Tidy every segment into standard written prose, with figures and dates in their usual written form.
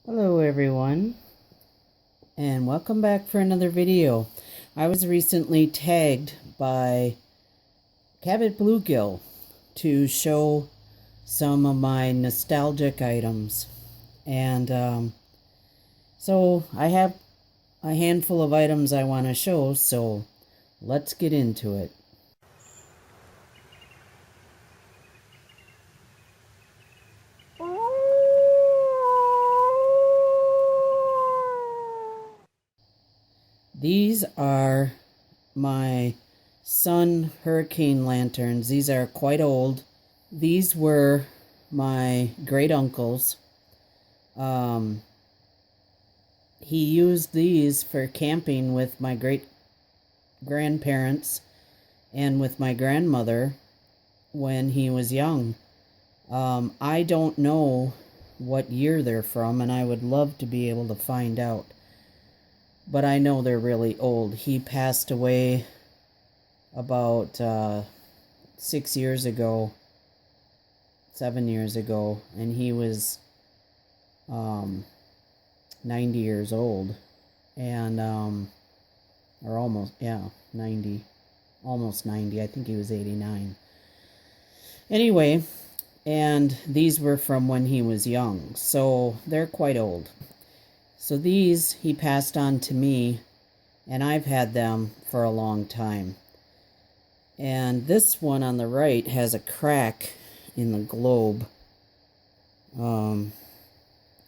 Hello everyone, and welcome back for another video. I was recently tagged by cabotbluegill to show some of my nostalgic items, and so I have a handful of items I want to show, so let's get into it. These are my sun hurricane lanterns. These are quite old. These were my great uncle's. He used these for camping with my great grandparents and with my grandmother when he was young. I don't know what year they're from, and I would love to be able to find out. But I know they're really old. He passed away about 6 years ago, 7 years ago, and he was 90 years old, and or almost, yeah, 90, almost 90. I think he was 89. Anyway, and these were from when he was young, so they're quite old. So these he passed on to me, and I've had them for a long time. And this one on the right has a crack in the globe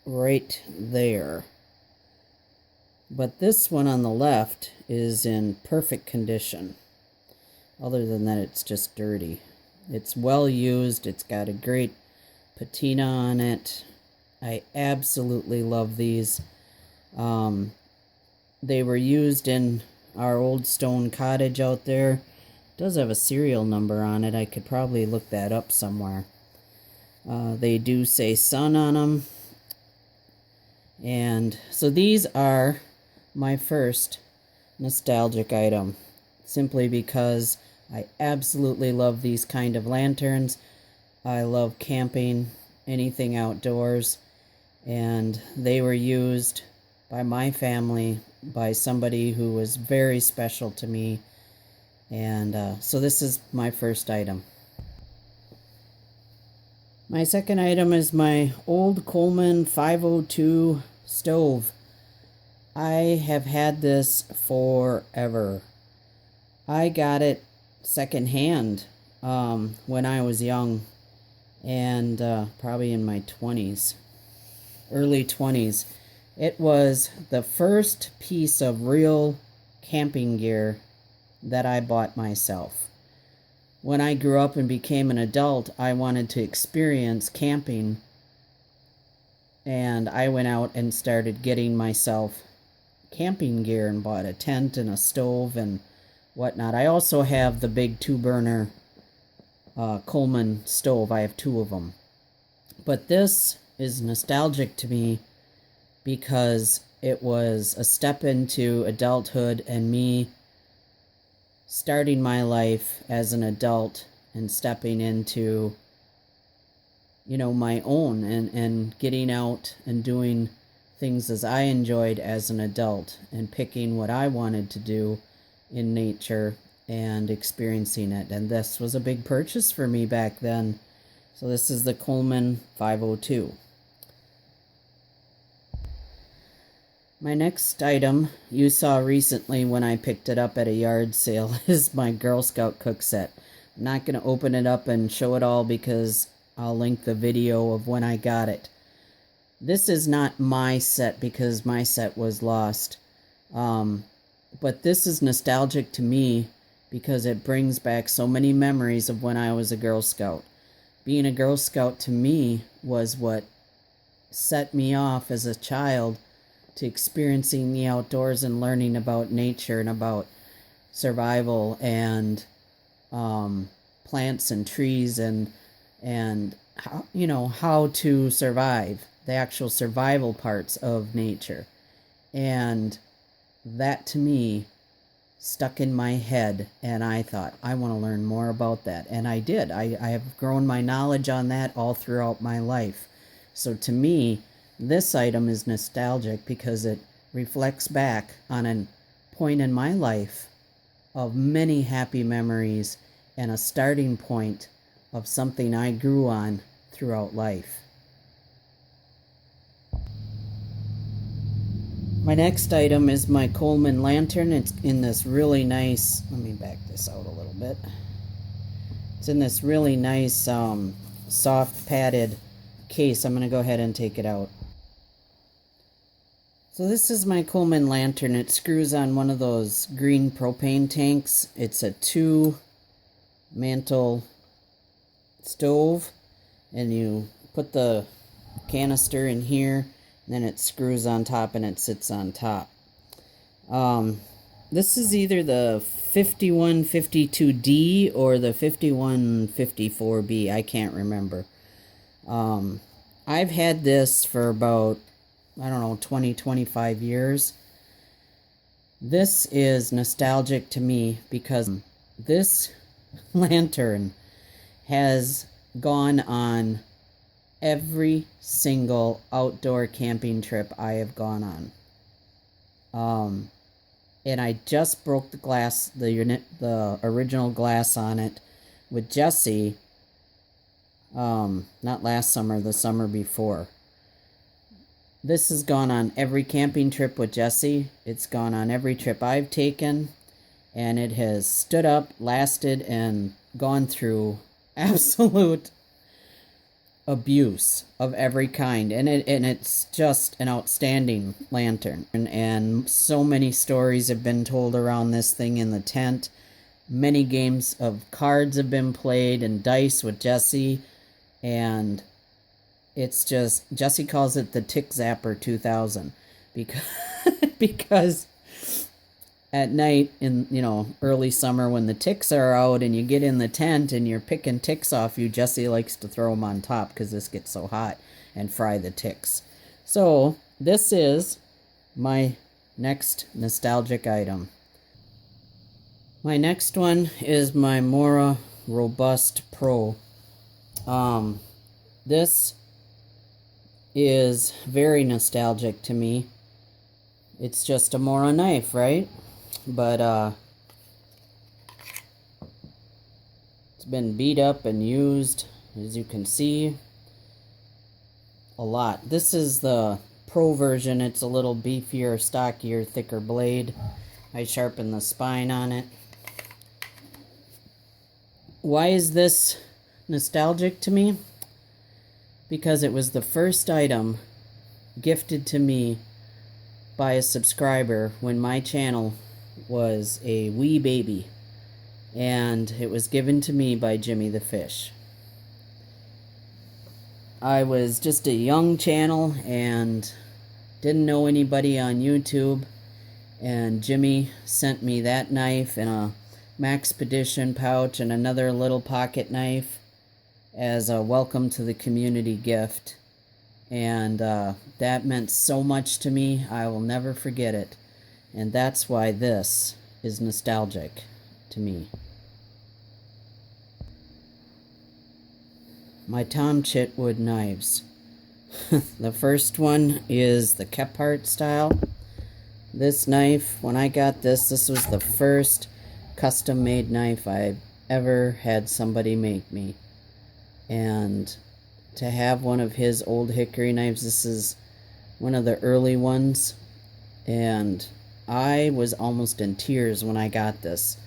right there. But this one on the left is in perfect condition. Other than that, it's just dirty. It's well used. It's got a great patina on it. I absolutely love these. They were used in our old stone cottage out there. It does have a serial number on it. I could probably look that up somewhere. They do say sun on them. And so these are my first nostalgic item, simply because I absolutely love these kind of lanterns. I love camping, anything outdoors, and they were used by my family, by somebody who was very special to me, and so this is my first item. My second item is my old Coleman 502 stove. I have had this forever. I got it secondhand when I was young, and probably in my 20s, early 20s. It was the first piece of real camping gear that I bought myself. When I grew up and became an adult, I wanted to experience camping, and I went out and started getting myself camping gear and bought a tent and a stove and whatnot. I also have the big 2-burner Coleman stove. I have 2 of them. But this is nostalgic to me because it was a step into adulthood and me starting my life as an adult and stepping into, my own and getting out and doing things as I enjoyed as an adult and picking what I wanted to do in nature and experiencing it. And this was a big purchase for me back then. So this is the Coleman 502. My next item you saw recently when I picked it up at a yard sale is my Girl Scout cook set. I'm not going to open it up and show it all because I'll link the video of when I got it. This is not my set because my set was lost. But this is nostalgic to me because it brings back so many memories of when I was a Girl Scout. Being a Girl Scout to me was what set me off as a child to experiencing the outdoors and learning about nature and about survival and plants and trees and how to survive, the actual survival parts of nature. And that to me stuck in my head, and I thought, I want to learn more about that. And I did. I have grown my knowledge on that all throughout my life. So to me, This item is nostalgic because it reflects back on a point in my life of many happy memories and a starting point of something I grew on throughout life. My next item is my Coleman lantern. It's in this really nice, let me back this out a little bit. It's in this really nice soft padded case. I'm going to go ahead and take it out. So this is my Coleman lantern. It screws on one of those green propane tanks. It's a 2-mantle stove, and you put the canister in here, and then it screws on top and it sits on top. This is either the 5152D or the 5154B. I can't remember. I've had this for about, I don't know, 20, 25 years. This is nostalgic to me because this lantern has gone on every single outdoor camping trip I have gone on. And I just broke the glass, the original glass on it with Jesse, not last summer, the summer before. This has gone on every camping trip with Jesse. It's gone on every trip I've taken, and it has stood up, lasted, and gone through absolute abuse of every kind, and it's just an outstanding lantern, and so many stories have been told around this thing in the tent. Many games of cards have been played and dice with Jesse, and it's just, Jesse calls it the Tick Zapper 2000 because at night in, early summer when the ticks are out and you get in the tent and you're picking ticks off you, Jesse likes to throw them on top because this gets so hot and fry the ticks. So this is my next nostalgic item. My next one is my Mora Robust Pro. This is very nostalgic to me. It's just a Mora knife, right? But it's been beat up and used, as you can see, a lot. This is the Pro version. It's a little beefier, stockier, thicker blade. I sharpened the spine on it. Why is this nostalgic to me? Because it was the first item gifted to me by a subscriber when my channel was a wee baby, and it was given to me by Jimmy the Fish. I was just a young channel and didn't know anybody on YouTube, and Jimmy sent me that knife and a Maxpedition pouch and another little pocket knife as a welcome to the community gift. And that meant so much to me. I will never forget it. And that's why this is nostalgic to me. My Tom Chitwood knives. The first one is the Kephart style. This knife, when I got this was the first custom-made knife I've ever had somebody make me. And to have one of his old hickory knives, this is one of the early ones, and I was almost in tears when I got this.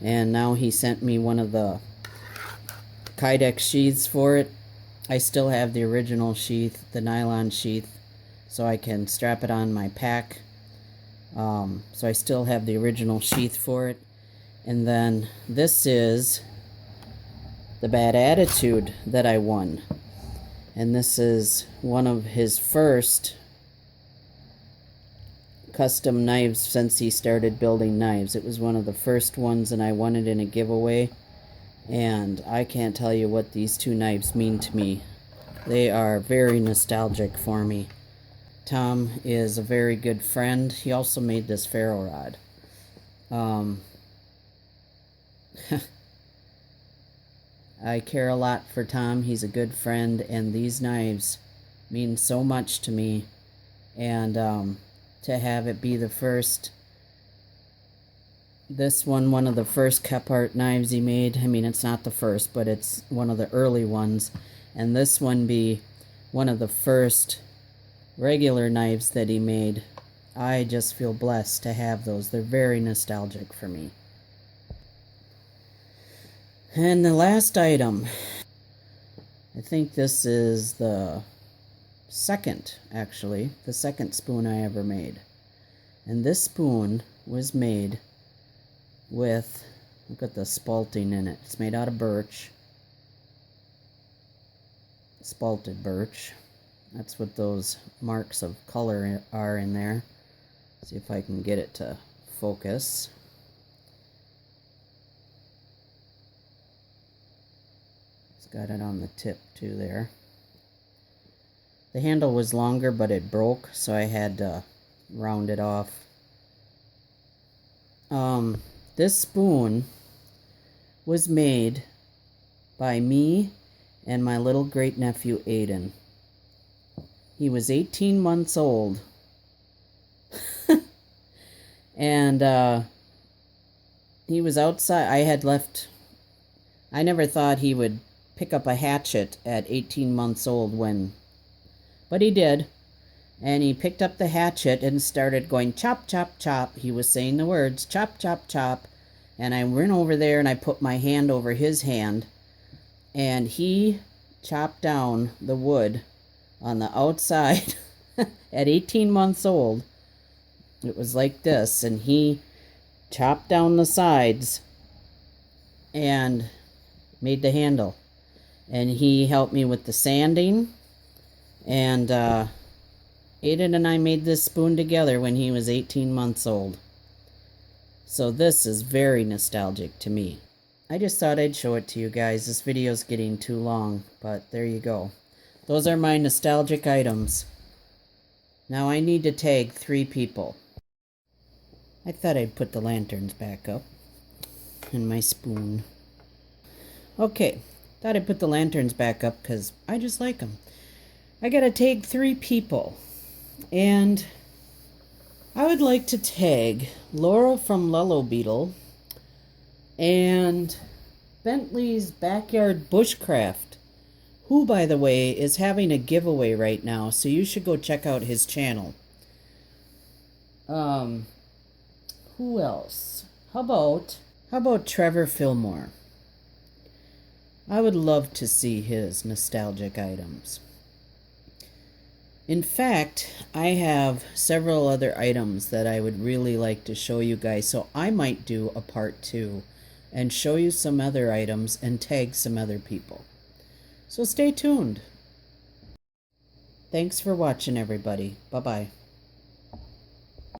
And now he sent me one of the Kydex sheaths for it. I still have the original sheath, the nylon sheath, so I can strap it on my pack. So I still have the original sheath for it. And then this is the Bad Attitude that I won. And this is one of his first custom knives since he started building knives. It was one of the first ones, and I won it in a giveaway. And I can't tell you what these two knives mean to me. They are very nostalgic for me. Tom is a very good friend. He also made this ferro rod. I care a lot for Tom. He's a good friend, and these knives means so much to me. And to have it be the first, this one of the first Kepart knives he made. I mean, it's not the first, but it's one of the early ones. And this one be one of the first regular knives that he made. I just feel blessed to have those. They're very nostalgic for me. And the last item, I think this is the second, actually, the second spoon I ever made. And this spoon was made with, look at the spalting in it. It's made out of birch. Spalted birch. That's what those marks of color are in there. See if I can get it to focus. It's got it on the tip too there. The handle was longer, but it broke, so I had to round it off. This spoon was made by me and my little great-nephew Aiden. He was 18 months old. And he was outside. I never thought he would pick up a hatchet at 18 months old but he did. And he picked up the hatchet and started going chop, chop, chop. He was saying the words chop, chop, chop. And I went over there and I put my hand over his hand. And he chopped down the wood on the outside at 18 months old. It was like this. And he chopped down the sides and made the handle. And he helped me with the sanding. And Aiden and I made this spoon together when he was 18 months old. So this is very nostalgic to me. I just thought I'd show it to you guys. This video's getting too long, but there you go. Those are my nostalgic items. Now I need to tag 3 people. I thought I'd put the lanterns back up. And my spoon. Okay, thought I'd put the lanterns back up because I just like them. I gotta tag 3 people. And I would like to tag Laura from Lello Beetle and Bentley's Backyard Bushcraft, who, by the way, is having a giveaway right now, so you should go check out his channel. Who else? How about Trevor Fillmore? I would love to see his nostalgic items. In fact, I have several other items that I would really like to show you guys, so I might do a part 2 and show you some other items and tag some other people. So stay tuned. Thanks for watching, everybody. Bye-bye.